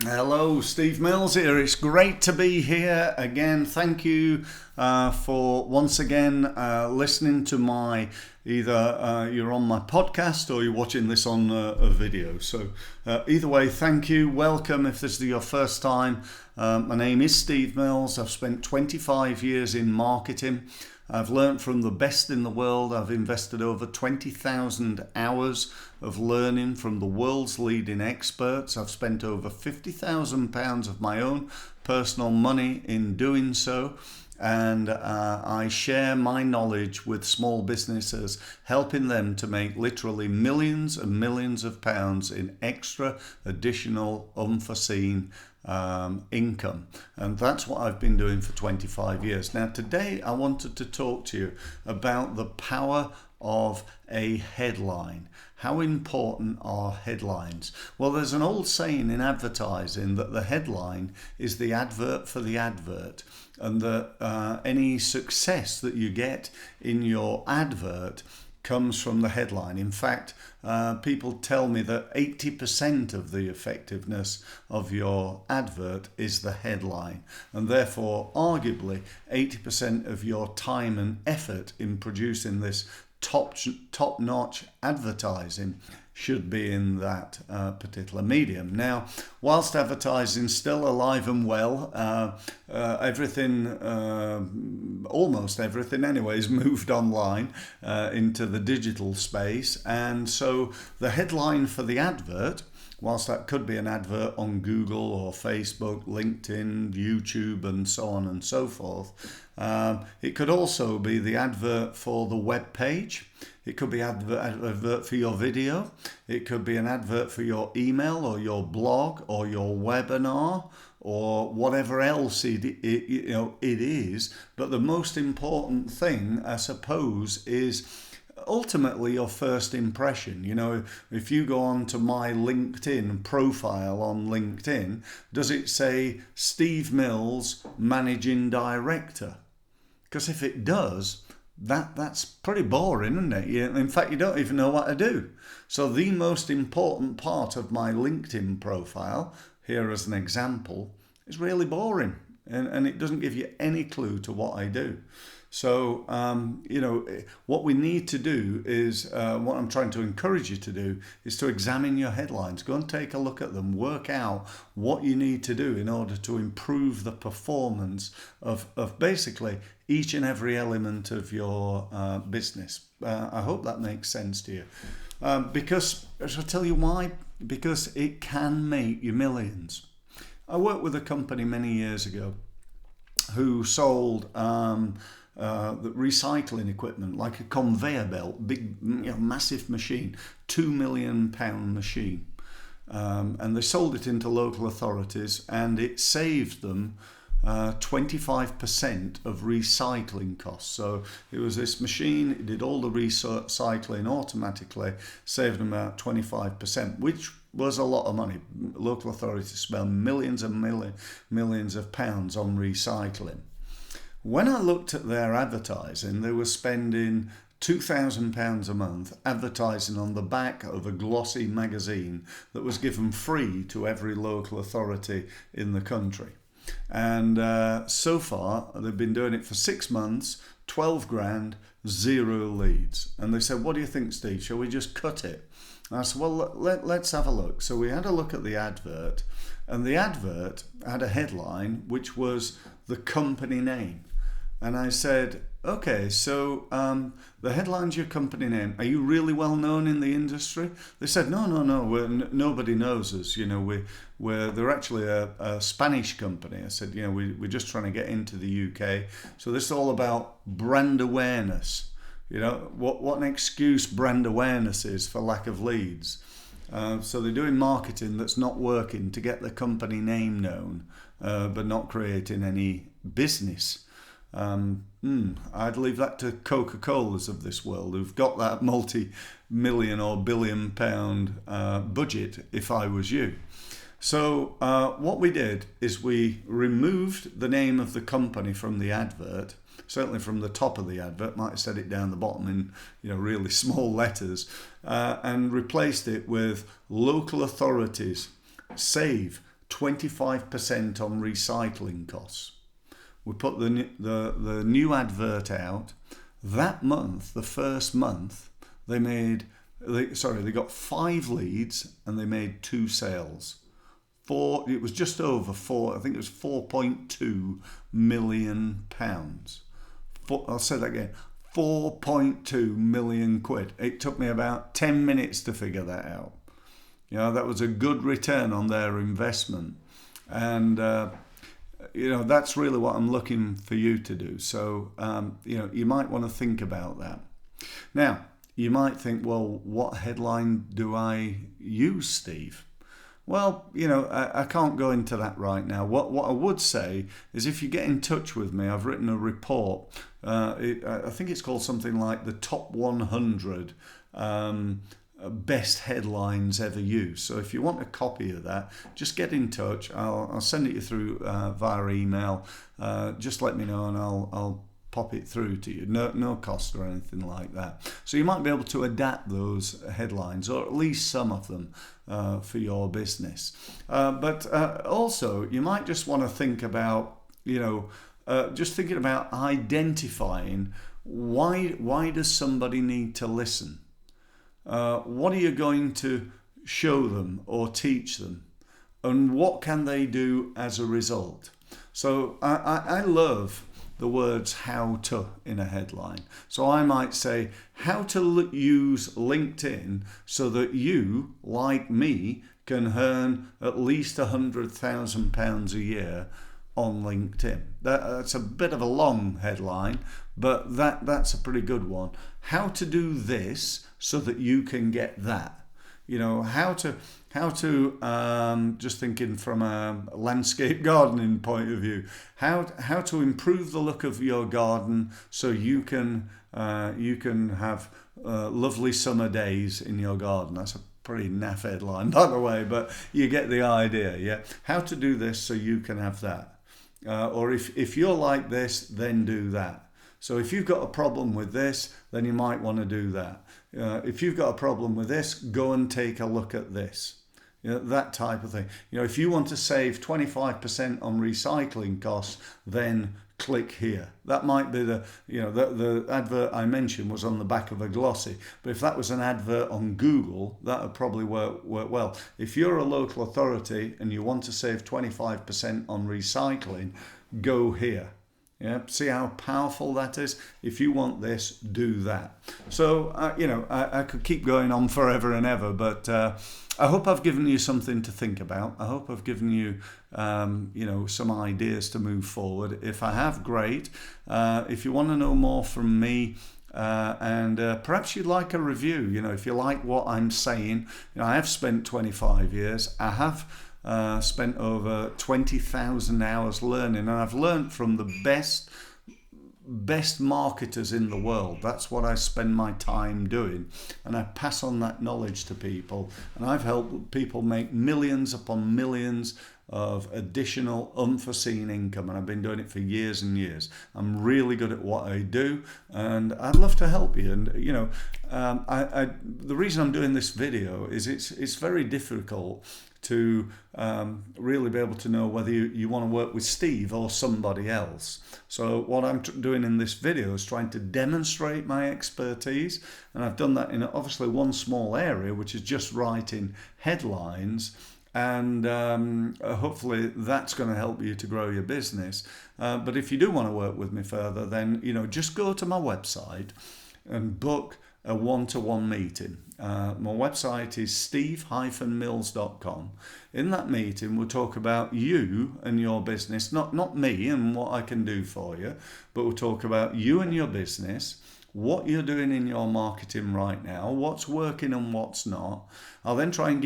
Hello, Steve Mills here. It's great to be here again. Thank you for once again listening to my either you're on my podcast or you're watching this on a video. So either way, thank you. Welcome if this is your first time. My name is Steve Mills. I've spent 25 years in marketing. I've learned from the best in the world. I've invested over 20,000 hours of learning from the world's leading experts. I've spent over £50,000 of my own personal money in doing so. And I share my knowledge with small businesses, helping them to make literally millions and millions of pounds in extra, additional, unforeseen income. And that's what I've been doing for 25 years. Now, today I wanted to talk to you about the power of a headline. How important are headlines? Well, there's an old saying in advertising that the headline is the advert for the advert, and that any success that you get in your advert comes from the headline. In fact, people tell me that 80% of the effectiveness of your advert is the headline, and therefore arguably 80% of your time and effort in producing this top-notch advertising should be in that particular medium. Now, whilst advertising still alive and well, almost everything anyway, is moved online into the digital space. And so the headline for the advert, whilst that could be an advert on Google or Facebook, LinkedIn, YouTube, and so on and so forth, it could also be the advert for the web page. It could be advert for your video. It could be an advert for your email or your blog or your webinar or whatever else it is. But the most important thing, I suppose, is ultimately your first impression. You know, if you go on to my LinkedIn profile on LinkedIn, does it say Steve Mills, Managing Director? Because if it does, that's pretty boring, isn't it? In fact, you don't even know what I do. So the most important part of my LinkedIn profile, here as an example, is really boring. And it doesn't give you any clue to what I do. So, what we need to do is, what I'm trying to encourage you to do is to examine your headlines. Go and take a look at them. Work out what you need to do in order to improve the performance of basically each and every element of your business. I hope that makes sense to you. Because, I'll tell you why. Because it can make you millions. I worked with a company many years ago who sold the recycling equipment, like a conveyor belt, big, massive machine, £2 million machine. And they sold it into local authorities, and it saved them 25% of recycling costs. So it was this machine, it did all the recycling automatically, saved them about 25%, which was a lot of money. Local authorities spend millions and millions of pounds on recycling. When I looked at their advertising, they were spending £2,000 a month advertising on the back of a glossy magazine that was given free to every local authority in the country. And so far, they've been doing it for 6 months, 12 grand, 0 leads. And they said, what do you think, Steve? Shall we just cut it? And I said, well, let's have a look. So we had a look at the advert, and the advert had a headline which was the company name. And I said, okay, so the headline's your company name. Are you really well known in the industry? They said, no, nobody knows us. They're actually a Spanish company. I said, we're just trying to get into the UK. So this is all about brand awareness. What an excuse brand awareness is for lack of leads. So they're doing marketing that's not working to get the company name known, but not creating any business. I'd leave that to Coca-Cola's of this world, who've got that multi-million or billion-pound budget, if I was you. So what we did is we removed the name of the company from the advert, certainly from the top of the advert, might have said it down the bottom in really small letters, and replaced it with local authorities save 25% on recycling costs. We put the new advert out. That month, the first month, they got 5 leads and they made 2 sales. It was just over 4, I think it was £4.2 million. I'll say that again, 4.2 million quid. It took me about 10 minutes to figure that out. That was a good return on their investment. And, that's really what I'm looking for you to do. So, you might want to think about that. Now, you might think, well, what headline do I use, Steve? Well, I can't go into that right now. What I would say is if you get in touch with me, I've written a report. I think it's called something like the top 100 best headlines ever used. So if you want a copy of that, just get in touch. I'll send it you through via email. Just let me know and I'll pop it through to you. No cost or anything like that. So you might be able to adapt those headlines, or at least some of them, for your business. But also, you might just want to think about, just thinking about identifying why does somebody need to listen? What are you going to show them or teach them? And what can they do as a result? So I love the words how to in a headline. So I might say how to use LinkedIn so that you, like me, can earn at least £100,000 a year on LinkedIn. That's a bit of a long headline, but that's a pretty good one. How to do this so that you can get that. How to just thinking from a landscape gardening point of view, how to improve the look of your garden so you can have lovely summer days in your garden. That's a pretty naff headline, by the way, but you get the idea. Yeah, how to do this so you can have that, or if you're like this, then do that. So if you've got a problem with this, then you might want to do that. If you've got a problem with this, go and take a look at this. That type of thing. If you want to save 25% on recycling costs, then click here. That might be the advert I mentioned was on the back of a glossy. But if that was an advert on Google, that would probably work well. If you're a local authority and you want to save 25% on recycling, go here. Yeah, see how powerful that is? If you want this, do that. So, I could keep going on forever and ever, but I hope I've given you something to think about. I hope I've given you, some ideas to move forward. If I have, great. If you want to know more from me, and perhaps you'd like a review, if you like what I'm saying, I have spent 25 years. I have spent over 20,000 hours learning, and I've learned from the best marketers in the world. That's what I spend my time doing, and I pass on that knowledge to people, and I've helped people make millions upon millions of additional unforeseen income, and I've been doing it for years and years. I'm really good at what I do, and I'd love to help you. And the reason I'm doing this video is it's very difficult to really be able to know whether you want to work with Steve or somebody else. So what I'm doing in this video is trying to demonstrate my expertise, and I've done that in obviously one small area, which is just writing headlines. And hopefully that's going to help you to grow your business. But if you do want to work with me further, then just go to my website and book a one-to-one meeting. My website is steve-mills.com. In that meeting, we'll talk about you and your business, not me and what I can do for you, but we'll talk about you and your business, what you're doing in your marketing right now, what's working and what's not. I'll then try and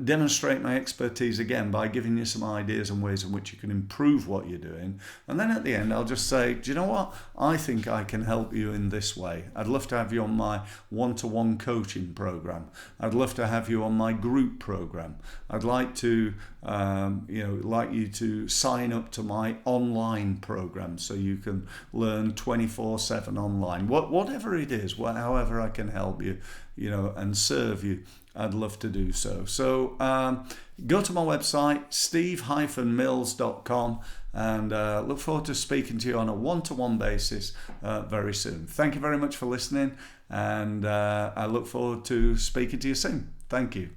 demonstrate my expertise again by giving you some ideas and ways in which you can improve what you're doing. And then at the end, I'll just say, do you know what? I think I can help you in this way. I'd love to have you on my one-to-one coaching program. I'd love to have you on my group program. I'd like to, like you to sign up to my online program so you can learn 24/7 online. Whatever it is, however I can help you, and serve you, I'd love to do so. So go to my website, steve-mills.com, and look forward to speaking to you on a one-to-one basis very soon. Thank you very much for listening, and I look forward to speaking to you soon. Thank you.